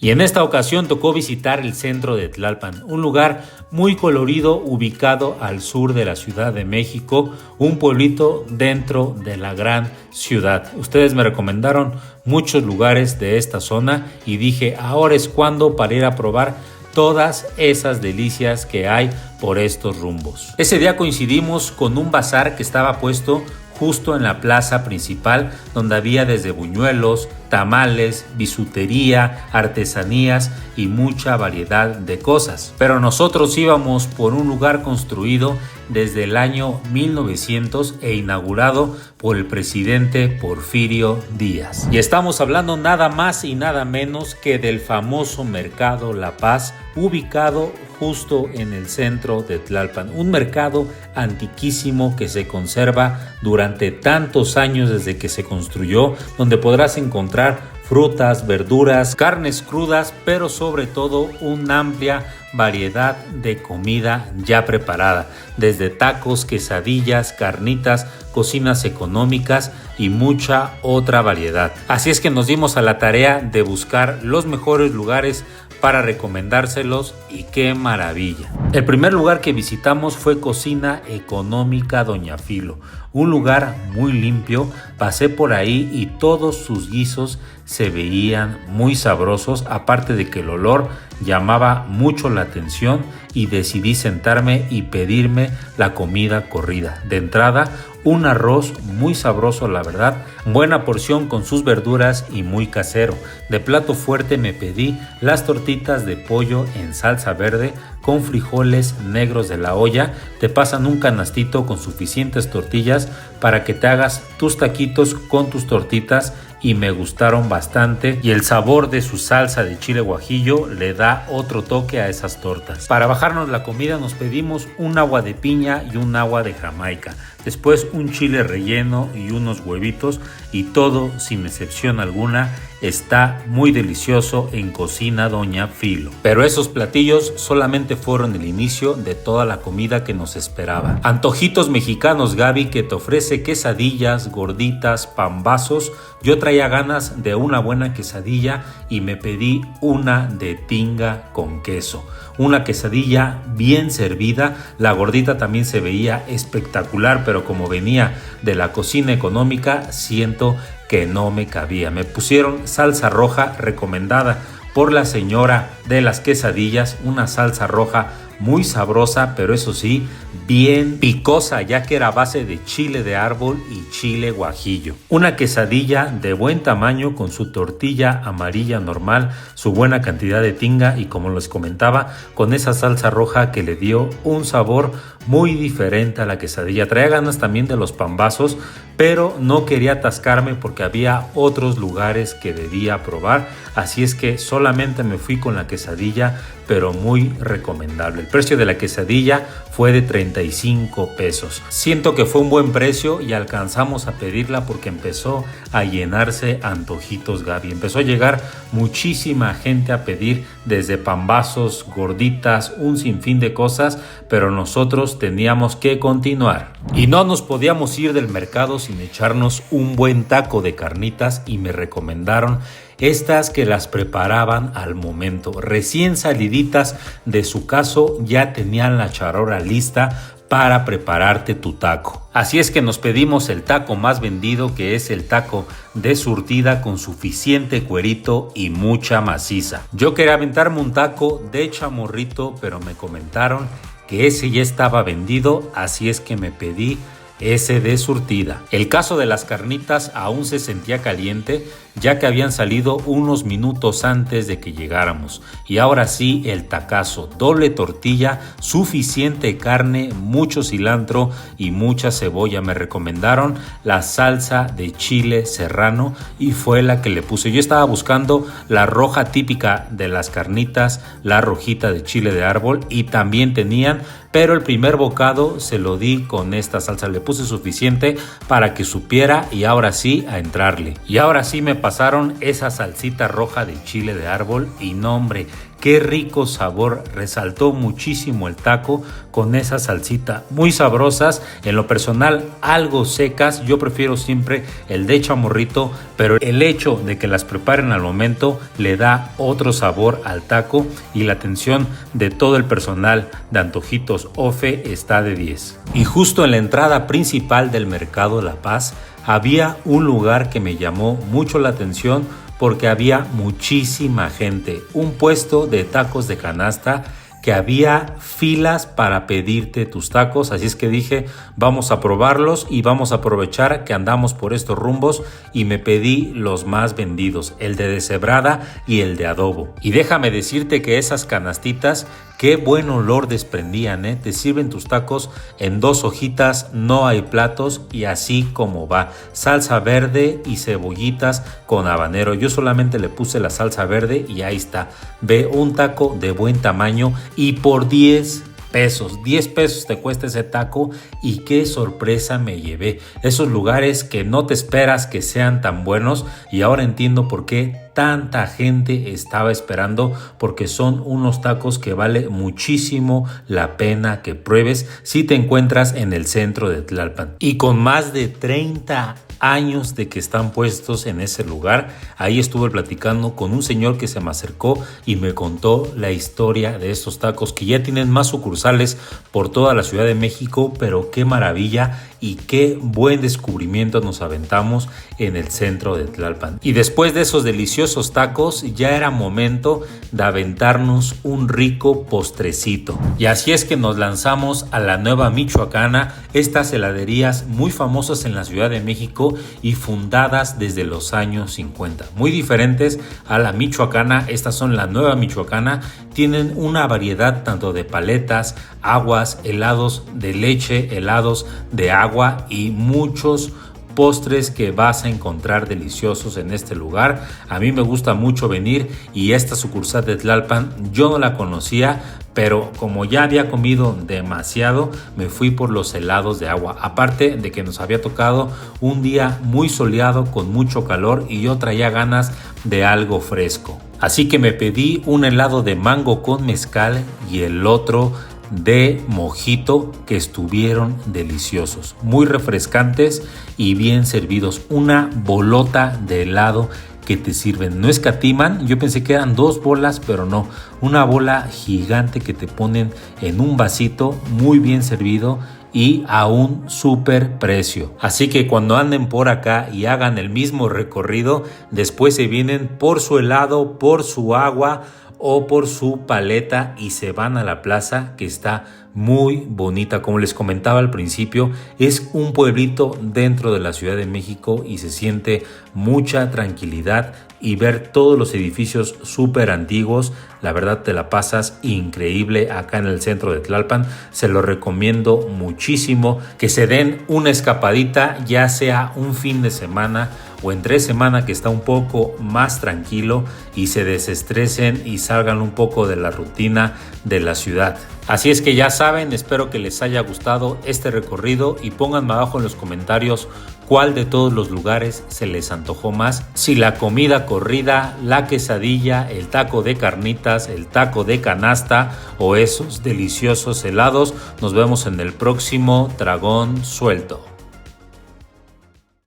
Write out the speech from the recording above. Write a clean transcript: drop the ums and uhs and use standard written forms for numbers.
Y en esta ocasión tocó visitar el centro de Tlalpan, un lugar muy colorido ubicado al sur de la Ciudad de México, un pueblito dentro de la gran ciudad. Ustedes me recomendaron muchos lugares de esta zona y dije, ahora es cuando para ir a probar todas esas delicias que hay por estos rumbos. Ese día coincidimos con un bazar que estaba puesto justo en la plaza principal, donde había desde buñuelos, tamales, bisutería, artesanías y mucha variedad de cosas. Pero nosotros íbamos por un lugar construido desde el año 1900 e inaugurado por el presidente Porfirio Díaz. Y estamos hablando nada más y nada menos que del famoso Mercado La Paz, ubicado justo en el centro de Tlalpan. Un mercado antiquísimo que se conserva durante tantos años desde que se construyó, donde podrás encontrar frutas, verduras, carnes crudas, pero sobre todo una amplia variedad de comida ya preparada, desde tacos, quesadillas, carnitas, cocinas económicas y mucha otra variedad. Así es que nos dimos a la tarea de buscar los mejores lugares para recomendárselos y qué maravilla. El primer lugar que visitamos fue Cocina Económica Doña Filo, un lugar muy limpio. Pasé por ahí y todos sus guisos se veían muy sabrosos, aparte de que el olor llamaba mucho la atención y decidí sentarme y pedirme la comida corrida. De entrada, un arroz muy sabroso, la verdad, buena porción con sus verduras y muy casero. De plato fuerte me pedí las tortitas de pollo en salsa verde con frijoles negros de la olla. Te pasan un canastito con suficientes tortillas para que te hagas tus taquitos con tus tortitas y me gustaron bastante, y el sabor de su salsa de chile guajillo le da otro toque a esas tortas. Para bajarnos la comida nos pedimos un agua de piña y un agua de Jamaica, después un chile relleno y unos huevitos, y todo sin excepción alguna está muy delicioso en Cocina Doña Filo. Pero esos platillos solamente fueron el inicio de toda la comida que nos esperaba. Antojitos Mexicanos Gaby, que te ofrece quesadillas, gorditas, pambazos. Yo traía ganas de una buena quesadilla y me pedí una de tinga con queso. Una quesadilla bien servida. La gordita también se veía espectacular, pero como venía de la Cocina Económica, siento que no me cabía. Me pusieron salsa roja recomendada por la señora de las quesadillas, una salsa roja muy sabrosa, pero eso sí, bien picosa, ya que era a base de chile de árbol y chile guajillo. Una quesadilla de buen tamaño con su tortilla amarilla normal, su buena cantidad de tinga y, como les comentaba, con esa salsa roja que le dio un sabor muy diferente a la quesadilla. Traía ganas también de los pambazos, pero no quería atascarme porque había otros lugares que debía probar, así es que solamente me fui con la quesadilla, pero muy recomendable. El precio de la quesadilla fue de 35 pesos. Siento que fue un buen precio y alcanzamos a pedirla porque empezó a llenarse Antojitos Gaby. Empezó a llegar muchísima gente a pedir, desde pambazos, gorditas, un sinfín de cosas, pero nosotros teníamos que continuar. Y no nos podíamos ir del mercado sin echarnos un buen taco de carnitas, y me recomendaron estas que las preparaban al momento, recién saliditas de su caso, ya tenían la charola lista para prepararte tu taco. Así es que nos pedimos el taco más vendido, que es el taco de surtida con suficiente cuerito y mucha maciza. Yo quería aventarme un taco de chamorrito, pero me comentaron que ese ya estaba vendido, así es que me pedí ese de surtida. El caso de las carnitas aún se sentía caliente, ya que habían salido unos minutos antes de que llegáramos. Y ahora sí, el tacazo, doble tortilla, suficiente carne, mucho cilantro y mucha cebolla. Me recomendaron la salsa de chile serrano y fue la que le puse. Yo estaba buscando la roja típica de las carnitas, la rojita de chile de árbol, y también tenían, pero el primer bocado se lo di con esta salsa. Le puse suficiente para que supiera, y ahora sí a entrarle. Y ahora sí me pasaron esa salsita roja de chile de árbol y no, hombre, Qué rico sabor, resaltó muchísimo el taco con esa salsita muy sabrosas. En lo personal algo secas, yo prefiero siempre el de chamorrito, pero el hecho de que las preparen al momento le da otro sabor al taco y la atención de todo el personal de Antojitos Ofe está de 10. Y justo en la entrada principal del Mercado La Paz había un lugar que me llamó mucho la atención porque había muchísima gente, un puesto de tacos de canasta que había filas para pedirte tus tacos, así es que dije vamos a probarlos y vamos a aprovechar que andamos por estos rumbos y me pedí los más vendidos, el de deshebrada y el de adobo. Y déjame decirte que esas canastitas, qué buen olor desprendían, ¿eh? Te sirven tus tacos en 2 hojitas, no hay platos y así como va. Salsa verde y cebollitas con habanero. Yo solamente le puse la salsa verde y ahí está. Ve un taco de buen tamaño y por 10 pesos, 10 pesos te cuesta ese taco y qué sorpresa me llevé. Esos lugares que no te esperas que sean tan buenos y ahora entiendo por qué tanta gente estaba esperando, porque son unos tacos que vale muchísimo la pena que pruebes si te encuentras en el centro de Tlalpan. Y con más de 30 años de que están puestos en ese lugar, ahí estuve platicando con un señor que se me acercó y me contó la historia de estos tacos que ya tienen más sucursales por toda la Ciudad de México, pero qué maravilla y qué buen descubrimiento nos aventamos en el centro de Tlalpan. Y después de esos deliciosos tacos ya era momento de aventarnos un rico postrecito. Y así es que nos lanzamos a la Nueva Michoacana, estas heladerías muy famosas en la Ciudad de México y fundadas desde los años 50. Muy diferentes a la Michoacana, estas son la Nueva Michoacana, tienen una variedad tanto de paletas, aguas, helados de leche, helados de agua y muchos postres que vas a encontrar deliciosos en este lugar. A mí me gusta mucho venir y esta sucursal de Tlalpan yo no la conocía, pero como ya había comido demasiado, me fui por los helados de agua. Aparte de que nos había tocado un día muy soleado con mucho calor y yo traía ganas de algo fresco. Así que me pedí un helado de mango con mezcal y el otro de mojito, que estuvieron deliciosos, muy refrescantes y bien servidos. Una bolota de helado que te sirven, no escatiman. Yo pensé que eran 2 bolas, pero no, una bola gigante que te ponen en un vasito muy bien servido y a un súper precio. Así que cuando anden por acá y hagan el mismo recorrido, después se vienen por su helado, por su agua o por su paleta y se van a la plaza, que está muy bonita. Como les comentaba al principio, es un pueblito dentro de la Ciudad de México y se siente mucha tranquilidad y ver todos los edificios súper antiguos. La verdad te la pasas increíble acá en el centro de Tlalpan. Se lo recomiendo muchísimo que se den una escapadita, ya sea un fin de semana o entre semana que está un poco más tranquilo y se desestresen y salgan un poco de la rutina de la ciudad. Así es que ya saben, espero que les haya gustado este recorrido y pónganme abajo en los comentarios cuál de todos los lugares se les antojó más. Si la comida corrida, la quesadilla, el taco de carnitas, el taco de canasta o esos deliciosos helados. Nos vemos en el próximo Dragón Suelto.